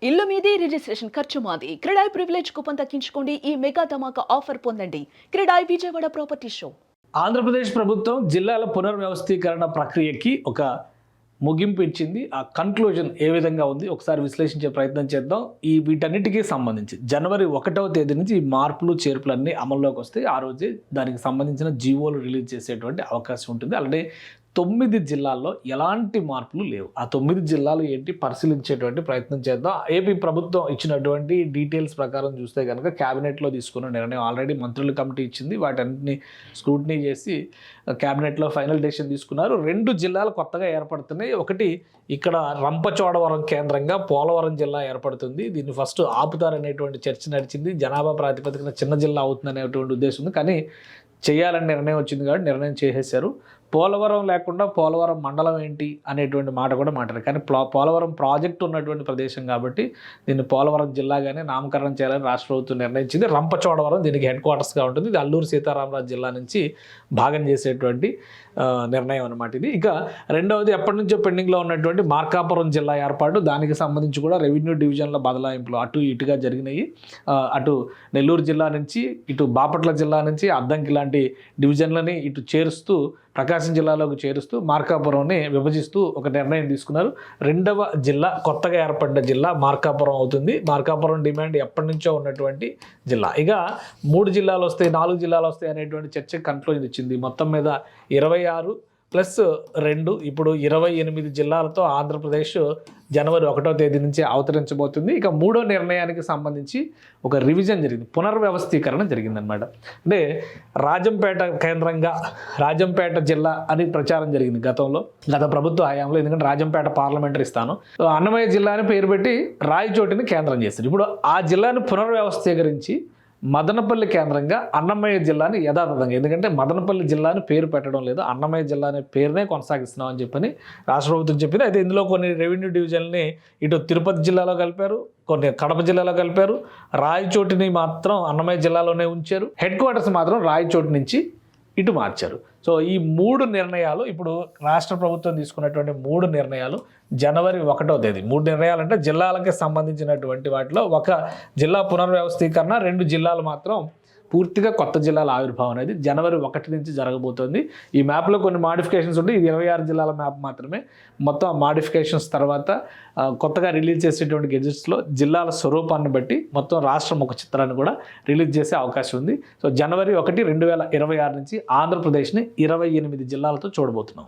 ఇల్లు మీది రిజిస్ట్రేషన్ ఖర్చు మాది. క్రెడాయ్ ప్రివిలేజ్ కూపన్ తగ్గించుకోండి. ఈ మెగా ధమాకా ఆఫర్ పొందండి. CREDAI Vijayawada property show. ఆంధ్రప్రదేశ్ ప్రభుత్వం జిల్లాల పునర్వ్యవస్థీకరణ ప్రక్రియకి ఒక ముగింపు ఇచ్చింది. ఆ కన్క్లూజన్ ఏ విధంగా ఉంది ఒకసారి విశ్లేషించే ప్రయత్నం చేద్దాం. వీటన్నిటికీ సంబంధించి జనవరి 1వ తేదీ నుంచి ఈ మార్పులు చేర్పులు అన్నీ అమల్లోకి వస్తాయి. ఆ రోజే దానికి సంబంధించిన జీవోలు రిలీజ్ చేసేటువంటి అవకాశం ఉంటుంది. అలాగే 9 జిల్లాల్లో ఎలాంటి మార్పులు లేవు. ఆ 9 జిల్లాలు ఏంటి పరిశీలించేటువంటి ప్రయత్నం చేద్దాం. ఏపీ ప్రభుత్వం ఇచ్చినటువంటి డీటెయిల్స్ ప్రకారం చూస్తే కనుక క్యాబినెట్లో తీసుకున్న నిర్ణయం ఆల్రెడీ మంత్రుల కమిటీ ఇచ్చింది. వాటన్నిటిని స్క్రూటినీ చేసి క్యాబినెట్లో ఫైనల్ డెసిషన్ తీసుకున్నారు. 2 జిల్లాలు కొత్తగా ఏర్పడుతున్నాయి. ఒకటి ఇక్కడ రంపచోడవరం కేంద్రంగా పోలవరం జిల్లా ఏర్పడుతుంది. దీన్ని ఫస్ట్ ఆపుతారనేటువంటి చర్చ నడిచింది. జనాభా ప్రాతిపదికన చిన్న జిల్లా అవుతుందనేటువంటి ఉద్దేశం ఉంది. కానీ చేయాలని నిర్ణయం వచ్చింది కాబట్టి నిర్ణయం చేసేశారు. పోలవరం లేకుండా పోలవరం మండలం ఏంటి అనేటువంటి మాట కూడా మాట్లాడారు. కానీ పోలవరం ప్రాజెక్టు ఉన్నటువంటి ప్రదేశం కాబట్టి దీన్ని పోలవరం జిల్లాగానే నామకరణం చేయాలని రాష్ట్ర ప్రభుత్వం నిర్ణయించింది. రంపచోడవరం దీనికి హెడ్ క్వార్టర్స్గా ఉంటుంది. ఇది అల్లూరు సీతారామరాజు జిల్లా నుంచి భాగం చేసేటువంటి నిర్ణయం అనమాట ఇది. ఇక రెండవది ఎప్పటి నుంచో పెండింగ్లో ఉన్నటువంటి మార్కాపురం జిల్లా ఏర్పాటు, దానికి సంబంధించి కూడా రెవెన్యూ డివిజన్ల బదలాయింపులు అటు ఇటుగా జరిగినాయి. అటు నెల్లూరు జిల్లా నుంచి ఇటు బాపట్ల జిల్లా నుంచి అద్దంకి లాంటి డివిజన్లని ఇటు చేరుస్తూ ప్రకాశం జిల్లాలోకి చేరుస్తూ మార్కాపురంని విభజిస్తూ ఒక నిర్ణయం తీసుకున్నారు. 2వ జిల్లా కొత్తగా ఏర్పడ్డ జిల్లా మార్కాపురం అవుతుంది. మార్కాపురం డిమాండ్ ఎప్పటి నుంచో ఉన్నటువంటి జిల్లా. ఇక 3 జిల్లాలు వస్తాయి 4 జిల్లాలు వస్తాయి అనేటువంటి చర్చ కన్క్లూజన్ ఇచ్చింది. మొత్తం మీద 26 ప్లస్ 2 ఇప్పుడు 28 జిల్లాలతో ఆంధ్రప్రదేశ్ జనవరి 1వ తేదీ నుంచి అవతరించబోతుంది. ఇక 3వ నిర్ణయానికి సంబంధించి ఒక రివిజన్ జరిగింది, పునర్వ్యవస్థీకరణ జరిగిందనమాట. అంటే రాజంపేట కేంద్రంగా రాజంపేట జిల్లా అని ప్రచారం జరిగింది గత ప్రభుత్వ హయాంలో. ఎందుకంటే రాజంపేట పార్లమెంటరీ స్థానం, అన్నమయ్య జిల్లా అని పేరు పెట్టి రాయచోటిని కేంద్రం చేస్తారు. ఇప్పుడు ఆ జిల్లాను పునర్వ్యవస్థీకరించి మదనపల్లి కేంద్రంగా అన్నమయ్య జిల్లాని యథాతథంగా, ఎందుకంటే మదనపల్లి జిల్లాని పేరు పెట్టడం లేదు, అన్నమయ్య జిల్లా అనే పేరునే కొనసాగిస్తున్నాం అని చెప్పని రాష్ట్ర ప్రభుత్వం చెప్పింది. అయితే ఇందులో కొన్ని రెవెన్యూ డివిజన్ని ఇటు తిరుపతి జిల్లాలో కలిపారు, కొన్ని కడప జిల్లాలో కలిపారు. రాయచోటిని మాత్రం అన్నమయ్య జిల్లాలోనే ఉంచారు. హెడ్ క్వార్టర్స్ మాత్రం రాయచోటి నుంచి ఇటు మార్చారు. సో ఈ 3 నిర్ణయాలు ఇప్పుడు రాష్ట్ర ప్రభుత్వం తీసుకున్నటువంటి 3 నిర్ణయాలు జనవరి 1వ తేదీ. 3 నిర్ణయాలు అంటే జిల్లాలకి సంబంధించినటువంటి వాటిలో ఒక జిల్లా పునర్వ్యవస్థీకరణ, 2 జిల్లాలు మాత్రం పూర్తిగా కొత్త జిల్లాల ఆవిర్భావం అనేది జనవరి 1 నుంచి జరగబోతోంది. ఈ మ్యాప్లో కొన్ని మాడిఫికేషన్స్ ఉంటాయి. ఇది 26 జిల్లాల మ్యాప్ మాత్రమే. మొత్తం మాడిఫికేషన్స్ తర్వాత కొత్తగా రిలీజ్ చేసేటువంటి గెజెట్స్లో జిల్లాల స్వరూపాన్ని బట్టి మొత్తం రాష్ట్ర ముఖ చిత్రాన్ని కూడా రిలీజ్ చేసే అవకాశం ఉంది. సో జనవరి 1, 2026 నుంచి ఆంధ్రప్రదేశ్ని 28 జిల్లాలతో చూడబోతున్నాం.